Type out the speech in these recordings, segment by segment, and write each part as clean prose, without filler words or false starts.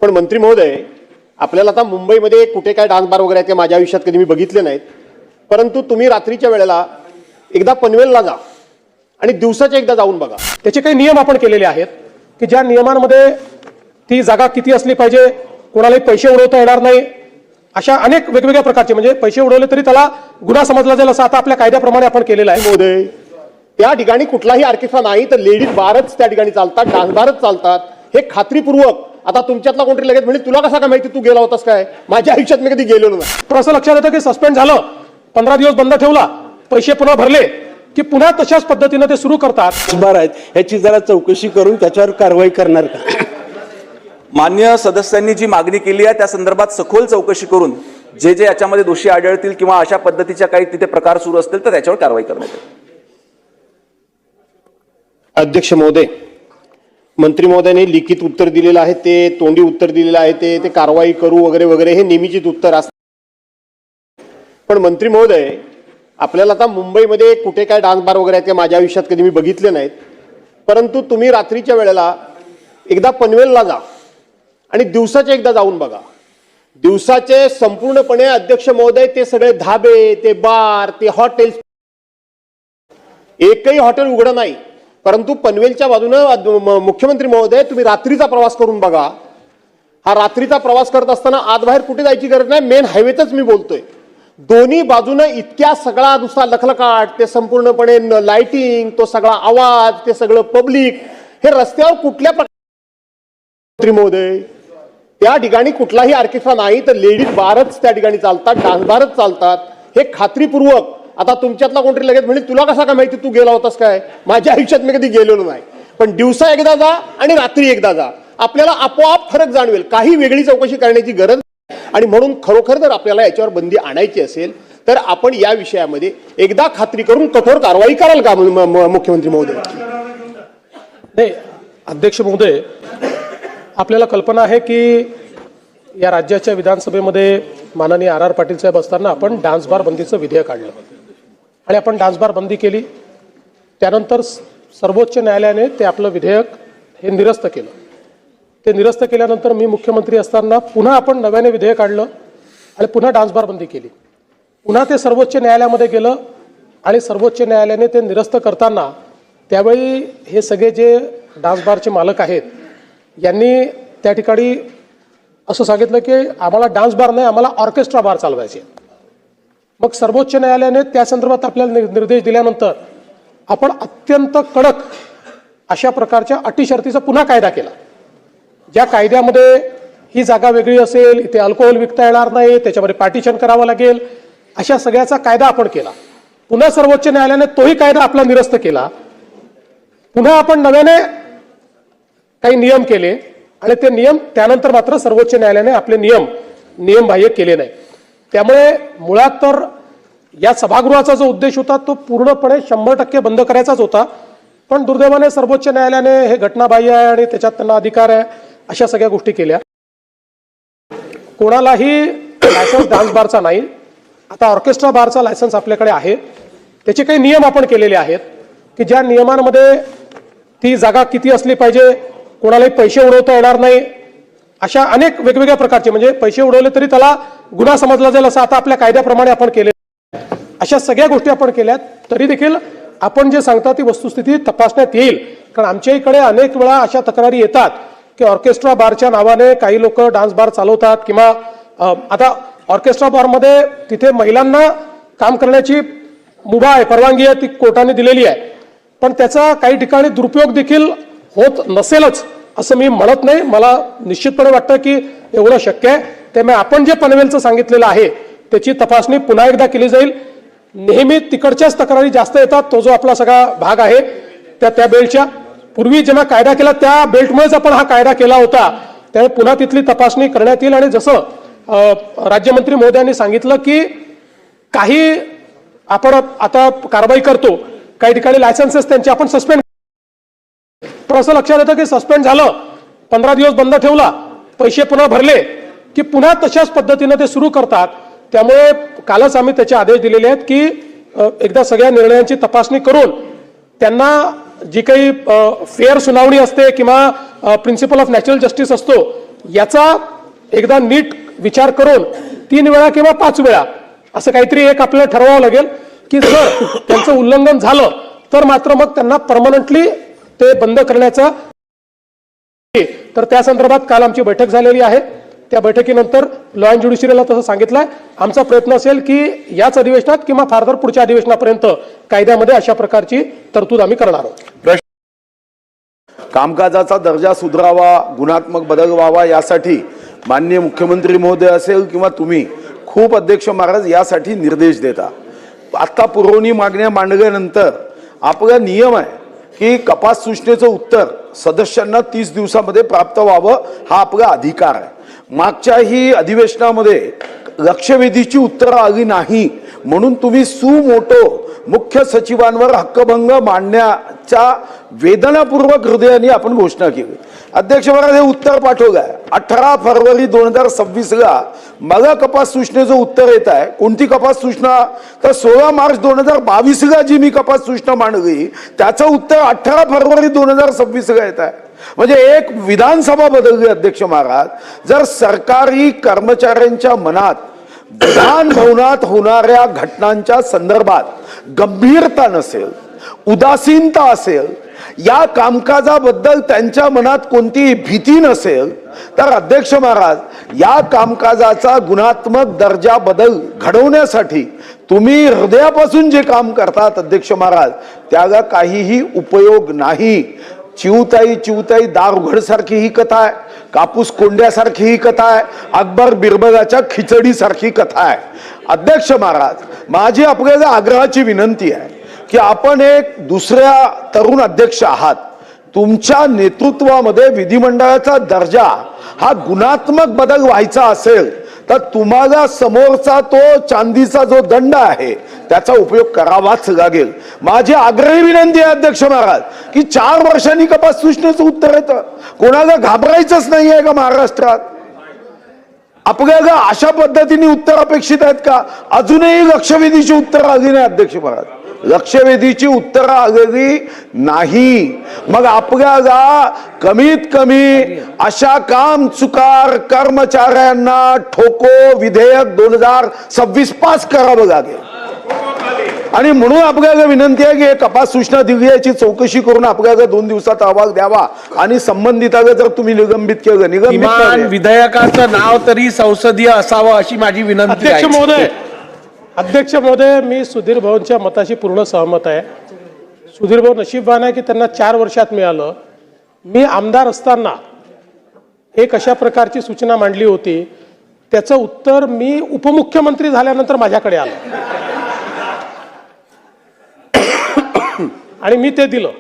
पण मंत्री महोदय, आपल्याला आता मुंबईमध्ये कुठे काय डान्स बार वगैरे ते माझ्या आयुष्यात कधी मी बघितले नाहीत, परंतु तुम्ही रात्रीच्या वेळेला एकदा पनवेलला जा आणि दिवसाच्या एकदा जाऊन बघा. त्याचे काही नियम आपण केलेले आहेत की ज्या नियमांमध्ये ती जागा किती असली पाहिजे, कोणालाही पैसे उडवता येणार नाही, अशा अनेक वेगवेगळ्या प्रकारचे, म्हणजे पैसे उडवले तरी त्याला गुन्हा समजला जाईल असं आता आपल्या कायद्याप्रमाणे आपण केलेलं आहे. महोदय, त्या ठिकाणी कुठलाही ऑर्केस्ट्रा नाही तर लेडीज बारच त्या ठिकाणी चालतात, डान्स बारच चालतात, हे खात्रीपूर्वक. आता तुमच्यातला कोणतरी लगेच म्हणजे तुला कसा काय माहिती, तू गेला होतास काय? माझ्या आयुष्यात मी कधी गेलेलो नाही. पण असं लक्षात येतं की सस्पेंड झालं, 15 दिवस बंद ठेवला, पैसे पुन्हा भरले की पुन्हा तशाच पद्धतीने ते सुरू करतात. बार आहेत ह्याची जरा चौकशी करून त्याच्यावर कारवाई करणार का? मान्य सदस्यांनी जी मागणी केली आहे त्या संदर्भात सखोल चौकशी करून जे जे याच्यामध्ये दोषी आढळतील किंवा अशा पद्धतीच्या काही तिथे प्रकार सुरू असतील तर त्याच्यावर कारवाई करण्यात येईल. अध्यक्ष महोदय, मंत्री महोदयाने लिखित उत्तर दिलेलं आहे, ते तोंडी उत्तर दिलेलं आहे, ते कारवाई करू वगैरे वगैरे हे नेहमीचीच उत्तर असतात. पण मंत्री महोदय, आपल्याला आता मुंबईमध्ये कुठे काय डान्स बार वगैरे ते माझ्या आयुष्यात कधी मी बघितले नाहीत, परंतु तुम्ही रात्रीच्या वेळेला एकदा पनवेलला जा आणि दिवसाच्या एकदा जाऊन बघा. दिवसाचे संपूर्णपणे अध्यक्ष महोदय ते सगळे धाबे, ते बार, ते हॉटेल्स, एकही हॉटेल उघडं नाही. परंतु पनवेलच्या बाजूनं मुख्यमंत्री महोदय तुम्ही रात्रीचा प्रवास करून बघा. हा रात्रीचा प्रवास करत असताना आत बाहेर कुठे जायची गरज नाही, मेन हायवेतच मी बोलतोय. दोन्ही बाजूंना इतक्या सगळा नुसता लखलखाट, ते संपूर्णपणे लाइटिंग, तो सगळा आवाज, ते सगळं पब्लिक, हे रस्त्यावर कुठल्या मंत्री महोदय, त्या ठिकाणी कुठलाही ऑर्केस्ट्रा नाही तर लेडीज बारच त्या ठिकाणी चालतात, डान्स बारच चालतात, हे खात्रीपूर्वक. आता तुमच्यातला कोणतरी लगेच म्हणजे तुला कसा काय माहिती, तू गेला होतास काय? माझ्या आयुष्यात मी कधी गेलेलो नाही. पण दिवसा एकदा जा आणि रात्री एकदा जा, आपल्याला आपोआप फरक जाणवेल. काही वेगळी चौकशी करण्याची गरज. आणि म्हणून खरोखर जर आपल्याला याच्यावर बंदी आणायची असेल तर आपण या विषयामध्ये एकदा खात्री करून कठोर कारवाई कराल का मुख्यमंत्री महोदय? नाही अध्यक्ष महोदय, आपल्याला कल्पना आहे की या राज्याच्या विधानसभेमध्ये माननीय आर पाटील साहेब असताना आपण डान्स बार बंदीचं विधेयक काढलं आणि आपण डान्स बार बंदी केली. त्यानंतर सर्वोच्च न्यायालयाने ते आपलं विधेयक हे निरस्त केलं. ते निरस्त केल्यानंतर मी मुख्यमंत्री असताना पुन्हा आपण नव्याने विधेयक काढलं आणि पुन्हा डान्स बार बंदी केली. पुन्हा ते सर्वोच्च न्यायालयामध्ये गेलं आणि सर्वोच्च न्यायालयाने ते निरस्त करताना त्यावेळी हे सगळे जे डान्स बारचे मालक आहेत यांनी त्या ठिकाणी असं सांगितलं की आम्हाला डान्स बार नाही, आम्हाला ऑर्केस्ट्रा बार चालवायचे. मग सर्वोच्च न्यायालयाने त्या संदर्भात आपल्याला निर्देश दिल्यानंतर आपण अत्यंत कडक अशा प्रकारच्या अटी शर्तीचा पुन्हा कायदा केला. ज्या कायद्यामध्ये ही जागा वेगळी असेल, इथे अल्कोहोल विकता येणार नाही, त्याच्यामध्ये पार्टिशन करावं लागेल, अशा सगळ्याचा कायदा आपण केला. पुन्हा सर्वोच्च न्यायालयाने तोही कायदा आपला निरस्त केला. पुन्हा आपण नव्याने काही नियम केले आणि ते नियम त्यानंतर मात्र सर्वोच्च न्यायालयाने आपले नियम बाह्य केले नाही. त्यामुळे मुळात तर या सभागृहाचा जो उद्देश होता तो पूर्णपणे 100% बंद करायचाच होता. पण दुर्दैवाने सर्वोच्च न्यायालयाने हे घटनाबाह्य आहे आणि त्याच्यात त्यांना अधिकार आहे अशा सगळ्या गोष्टी केल्या. कोणालाही लायसन्स डान्स बारचा नाही, आता ऑर्केस्ट्रा बारचा लायसन्स आपल्याकडे आहे. त्याचे काही नियम आपण केलेले आहेत की ज्या नियमांमध्ये ती जागा किती असली पाहिजे, कोणालाही पैसे उडवता येणार नाही, अशा अनेक वेगवेगळ्या प्रकारचे, म्हणजे पैसे उडवले तरी त्याला गुन्हा समजला जाईल असं आता आपल्या कायद्याप्रमाणे आपण केले. अशा सगळ्या गोष्टी आपण केल्यात. तरी देखील आपण जे सांगता ती वस्तुस्थिती तपासण्यात येईल. कारण आमच्या इकडे अनेक वेळा अशा तक्रारी येतात की ऑर्केस्ट्रा बारच्या नावाने काही लोक डान्स बार चालवतात किंवा आता ऑर्केस्ट्रा बारमध्ये तिथे महिलांना काम करण्याची मुभा आहे, परवानगी आहे, ती कोर्टाने दिलेली आहे. पण त्याचा काही ठिकाणी दुरुपयोग देखील होत नसेलच असं मी म्हणत नाही. मला निश्चितपणे वाटतं की एवढं शक्य आहे. त्यामुळे आपण जे पनवेलचं सांगितलेलं आहे त्याची तपासणी पुन्हा एकदा केली जाईल. नेहमी तिकडच्याच तक्रारी जास्त येतात. तो जो आपला सगळा भाग आहे त्या बेल्टच्या, पूर्वी जेव्हा कायदा केला त्या बेल्टमुळेच आपण हा कायदा केला होता. त्यामुळे पुन्हा तिथली तपासणी करण्यात येईल. आणि जसं राज्यमंत्री महोदयांनी सांगितलं की काही आपण आता कारवाई करतो, काही ठिकाणी लायसन्सेस त्यांचे आपण सस्पेंड. पण असं लक्षात येतं की सस्पेंड झालं, 15 दिवस बंद ठेवला, पैसे पुन्हा भरले की पुन्हा तशाच पद्धतीने ते सुरू करतात. त्यामुळे कालच आम्ही त्याचे आदेश दिलेले आहेत की एकदा सगळ्या निर्णयांची तपासणी करून त्यांना जी काही फेअर सुनावणी असते किंवा प्रिन्सिपल ऑफ नॅचरल जस्टिस असतो याचा एकदा नीट विचार करून 3 वेळा किंवा 5 वेळा असं काहीतरी एक आपल्याला ठरवावं लागेल की जर त्यांचं उल्लंघन झालं तर मात्र मग त्यांना परमनंटली ते बंद करण्याचा, तर त्या संदर्भात काल आमची बैठक झालेली आहे. त्या बैठकीनंतर लॉ अँड ज्युडिशियरीला तसं सांगितलंय. आमचा प्रयत्न असेल की याच अधिवेशनात किंवा फारदर पुढच्या अधिवेशनापर्यंत कायद्यामध्ये अशा प्रकारची तरतूद आम्ही करणार आहोत. कामकाजाचा दर्जा सुधारावा, गुणात्मक बदल व्हावा यासाठी माननीय मुख्यमंत्री महोदय असेल किंवा तुम्ही खूप अध्यक्ष महाराज यासाठी निर्देश देता. आता पुरवणी मागण्या मांडल्यानंतर आपला नियम आहे की कपात सूचनेचं उत्तर सदस्यांना 30 दिवसामध्ये प्राप्त व्हावं, हा आपला अधिकार आहे. मागच्याही अधिवेशनामध्ये लक्षवेधीची उत्तरं आली नाही म्हणून तुम्ही सुमोटो मुख्य सचिवांवर हक्कभंग मांडण्याच्या वेदनापूर्वक हृदयाने आपण घोषणा केली. अध्यक्ष महाराज हे उत्तर पाठवलं आहे. 18 फरवरी 2026ला मला कपात सूचनेचं उत्तर येत आहे. कोणती कपात सूचना? तर 16 मार्च 2022ला जी मी कपात सूचना मांडली त्याचं उत्तर 18 फरवरी 2026ला येत आहे. म्हणजे एक विधानसभा बदलली अध्यक्ष महाराज. जर सरकारी कर्मचाऱ्यांच्या मनात विधान भवनात होणाऱ्या घटनांच्या संदर्भात गंभीरता नसेल, उदासीनता असेल, या कामकाजाबद्दल त्यांच्या मनात कोणतीही भीती नसेल तर अध्यक्ष महाराज या कामकाजाचा गुणात्मक दर्जा बदल घडवण्यासाठी तुम्ही हृदयापासून जे काम करतात अध्यक्ष महाराज त्याला काहीही उपयोग नाही. चिवताई दार उघडसारखी ही कथा आहे, कापूस कोंड्यासारखी ही कथा आहे, अकबर बिरबलाच्या खिचडीसारखी कथा आहे. अध्यक्ष महाराज माझी आपल्याला आग्रहाची विनंती आहे की आपण एक दुसऱ्या तरुण अध्यक्ष आहात. तुमच्या नेतृत्वामध्ये विधिमंडळाचा दर्जा हा गुणात्मक बदल व्हायचा असेल तर तुम्हाला समोरचा तो चांदीचा जो दंड आहे त्याचा उपयोग करावाच लागेल. माझी आग्रही विनंती आहे अध्यक्ष महाराज की 4 वर्षांनी कपात सूचनेचं उत्तर येतं. कोणाला घाबरायचंच नाही आहे का महाराष्ट्रात? आपल्याला अशा पद्धतीने उत्तर अपेक्षित आहेत का? अजूनही लक्षवेधीची उत्तर आली नाही अध्यक्ष महाराज. लक्षवेधीची उत्तरं आलेली नाही. मग आपल्याला कमीत कमी अशा काम चुकार कर्मचाऱ्यांना ठोको विधेयक 2026 पास करावं लागेल. आणि म्हणून आपल्याला विनंती आहे की कपात सूचना दिली याची चौकशी करून आपल्याला 2 दिवसात अहवाल द्यावा आणि संबंधिताला जर तुम्ही निलंबित केलं, किमान विधेयकाचं नाव तरी संसदीय असावं अशी माझी विनंती आहे. अध्यक्ष महोदय मी सुधीर भाऊंच्या मताशी पूर्ण सहमत आहे. सुधीर भाऊ नशीबवान आहे की त्यांना 4 वर्षात मिळालं. मी आमदार असताना एक अशा प्रकारची सूचना मांडली होती, त्याचं उत्तर मी उपमुख्यमंत्री झाल्यानंतर माझ्याकडे आलं आणि मी ते दिलं.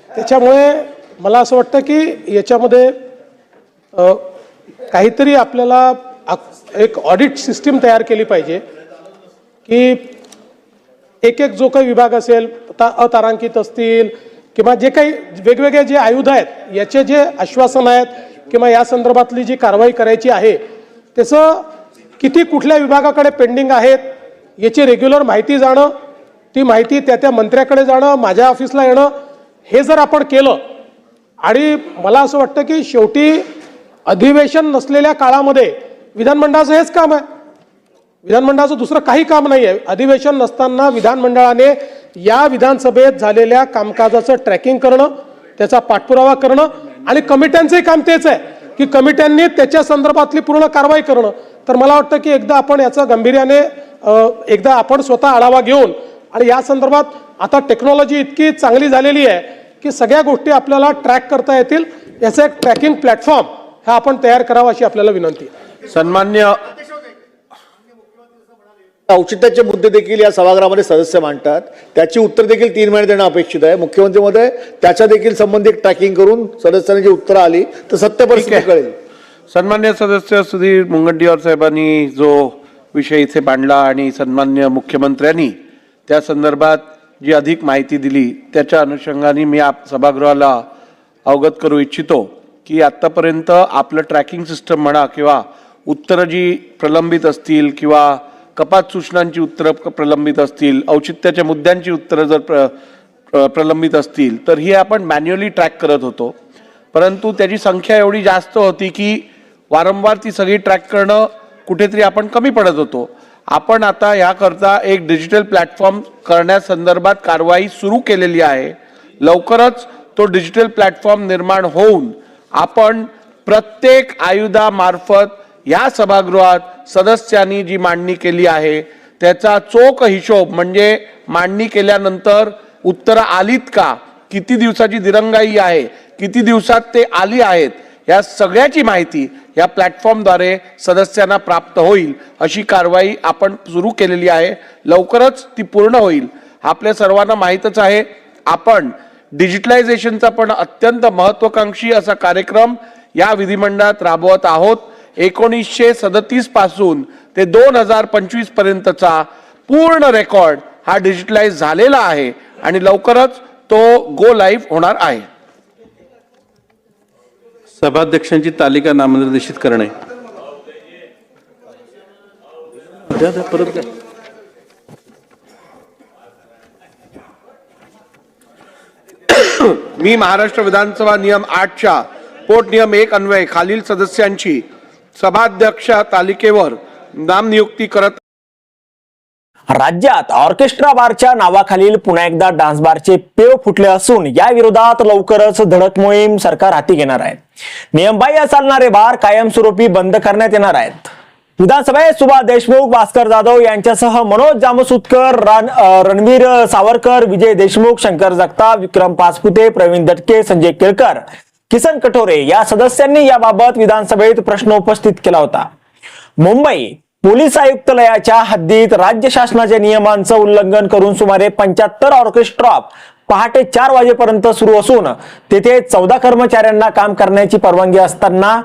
त्याच्यामुळे मला असं वाटतं की याच्यामध्ये काहीतरी आपल्याला एक ऑडिट सिस्टीम तयार केली पाहिजे की एक जो काही विभाग असेल, अतारांकित असतील किंवा जे काही वेगवेगळे जे आयुध आहेत याचे जे आश्वासन आहेत किंवा या संदर्भातली जी कारवाई करायची आहे त्याचं किती कुठल्या विभागाकडे पेंडिंग आहेत याची रेग्युलर माहिती जाणं, ती माहिती त्या मंत्र्याकडे जाणं, माझ्या ऑफिसला येणं, हे जर आपण केलं. आणि मला असं वाटतं की शेवटी अधिवेशन नसलेल्या काळामध्ये विधानमंडळाचं हेच काम आहे. विधानमंडळाचं दुसरं काही काम नाही आहे. अधिवेशन नसताना विधानमंडळाने या विधानसभेत झालेल्या कामकाजाचं ट्रॅकिंग करणं, त्याचा पाठपुरावा करणं आणि कमिट्यांचंही काम तेच आहे की कमिट्यांनी त्याच्या संदर्भातली पूर्ण कारवाई करणं. तर मला वाटतं की एकदा आपण याचा गांभीर्याने एकदा आपण स्वतः आढावा घेऊन, आणि या संदर्भात आता टेक्नॉलॉजी इतकी चांगली झालेली आहे की सगळ्या गोष्टी आपल्याला ट्रॅक करता येतील, याचं एक ट्रॅकिंग प्लॅटफॉर्म हा आपण तयार करावा अशी आपल्याला विनंती आहे. सन्मान्य औचित्याचे मुद्दे देखील या सभागृहामध्ये सदस्य मांडतात, त्याची उत्तर देखील 3 महिने देणं अपेक्षित आहे. मुख्यमंत्री महोदय त्याच्या देखील संबंधित ट्रॅकिंग करून सदस्यांनी जी उत्तरं आली तर सत्य परिस्थिती कळेल. सन्मान्य सदस्य सुधीर मुनगंटीवार साहेबांनी जो विषय इथे मांडला आणि सन्मान्य मुख्यमंत्र्यांनी त्या संदर्भात जी अधिक माहिती दिली त्याच्या अनुषंगाने मी सभागृहाला अवगत करू इच्छितो की आत्तापर्यंत आपलं ट्रॅकिंग सिस्टम म्हणा किंवा उत्तरं जी प्रलंबित असतील किंवा कपात सूचनांची उत्तरं प्रलंबित असतील, औचित्याच्या मुद्द्यांची उत्तरं जर प्रलंबित असतील तर ही आपण मॅन्युअली ट्रॅक करत होतो. परंतु त्याची संख्या एवढी जास्त होती की वारंवार ती सगळी ट्रॅक करणं कुठेतरी आपण कमी पडत होतो. आपण आता याकरता एक डिजिटल प्लॅटफॉर्म करण्यासंदर्भात कारवाई सुरू केलेली आहे. लवकरच तो डिजिटल प्लॅटफॉर्म निर्माण होऊन आपण प्रत्येक आयुधामार्फत या सभागृहात सदस्यांनी जी मांडणी केली आहे त्याचा चोख हिशोब, म्हणजे मांडणी केल्यानंतर उत्तरं आलीत का, किती दिवसाची दिरंगाई आहे, किती दिवसात ते आली आहेत, या सगळ्याची माहिती या प्लॅटफॉर्मद्वारे सदस्यांना प्राप्त होईल. अशी कारवाई आपण सुरू केलेली आहे. लवकरच ती पूर्ण होईल. आपल्या सर्वांना माहीतच आहे, आपण डिजिटलायझेशनचा पण अत्यंत महत्त्वाकांक्षी असा कार्यक्रम या विधिमंडळात राबवत आहोत. 1937 पासून ते 2025 पर्यंतचा पूर्ण रेकॉर्ड हा डिजिटलाइज झालेला आहे आणि लवकरच तो गो लाईव्ह होणार आहे. सभाध्यक्षांची तालिका नामनिर्देशित करणे. परत द्या. मी महाराष्ट्र विधानसभा नियम 8च्या पोट नियम 1 अन्वये खालील सदस्यांची सभाध्यक्ष तालिकेवर नामनियुक्ती करत. राज्यात ऑर्केस्ट्रा बारच्या नावाखालील पुन्हा एकदा डान्स बारचे पेव फुटले असून या विरोधात लवकरच धडक मोहीम सरकार हाती घेणार आहे. नियमबाह्य चालणारे बार कायमस्वरूपी बंद करण्यात येणार आहेत. विधानसभेत सुभाष देशमुख, भास्कर जाधव यांच्यासह मनोज जामसुतकर, रणवीर सावरकर, विजय देशमुख, शंकर जगताप, विक्रम पाचपुते, प्रवीण दटके, संजय केळकर, किसन कठोरे या सदस्यांनी याबाबत विधानसभेत प्रश्न उपस्थित केला होता. मुंबई पोलीस आयुक्तालयाच्या हद्दीत राज्य शासनाच्या नियमांचं उल्लंघन करून सुमारे 75 ऑर्केस्ट्रा पहाटे 4 वाजेपर्यंत सुरू असून तेथे 14 कर्मचाऱ्यांना काम करण्याची परवानगी असताना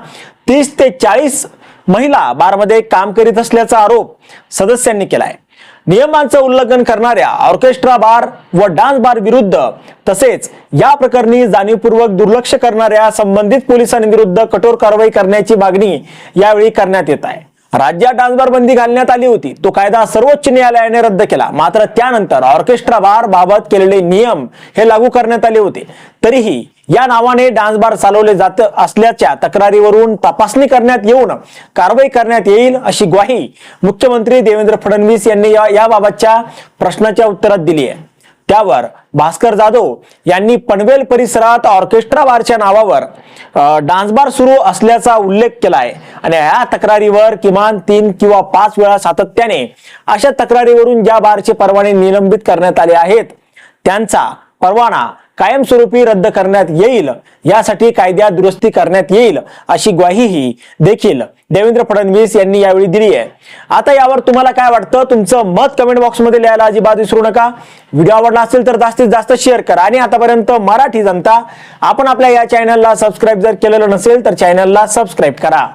30 ते 40 महिला बारमध्ये काम करीत असल्याचा आरोप सदस्यांनी केलाय. नियमांचं उल्लंघन करणाऱ्या ऑर्केस्ट्रा बार व डान्स बार विरुद्ध तसेच या प्रकरणी जाणीवपूर्वक दुर्लक्ष करणाऱ्या संबंधित पोलिसांविरुद्ध कठोर कारवाई करण्याची मागणी यावेळी करण्यात येत आहे. राज्यात डान्स बार बंदी घालण्यात आली होती. तो कायदा सर्वोच्च न्यायालयाने रद्द केला. मात्र त्यानंतर ऑर्केस्ट्रा बार बाबत केलेले नियम हे लागू करण्यात आले होते. तरीही या नावाने डान्स बार चालवले जात असल्याच्या तक्रारीवरून तपासणी करण्यात येऊन कारवाई करण्यात येईल अशी ग्वाही मुख्यमंत्री देवेंद्र फडणवीस यांनी याबाबतच्या प्रश्नाच्या उत्तरात दिली आहे. त्यावर भास्कर जाधव यांनी पनवेल परिसरात ऑर्केस्ट्रा बारच्या नावावर डान्स बार सुरू असल्याचा उल्लेख केला आहे आणि या तक्रारीवर किमान 3 किंवा 5 वेळा सातत्याने अशा तक्रारीवरून ज्या बारचे परवाने निलंबित करण्यात आले आहेत त्यांचा परवाना कायमस्वरूपी रद्द करण्यात येईल, यासाठी कायद्यात दुरुस्ती करण्यात येईल अशी ग्वाहीही देखील देवेंद्र फडणवीस यांनी यावेळी दिली आहे. आता यावर तुम्हाला काय वाटतं? तुमचं मत कमेंट बॉक्समध्ये लिहायला अजिबात विसरू नका. व्हिडिओ आवडला असेल तर जास्तीत जास्त शेअर करा आणि आतापर्यंत मराठी जनता आपण आपल्या या चॅनलला सबस्क्राईब जर केलेलं नसेल तर चॅनलला सबस्क्राईब करा.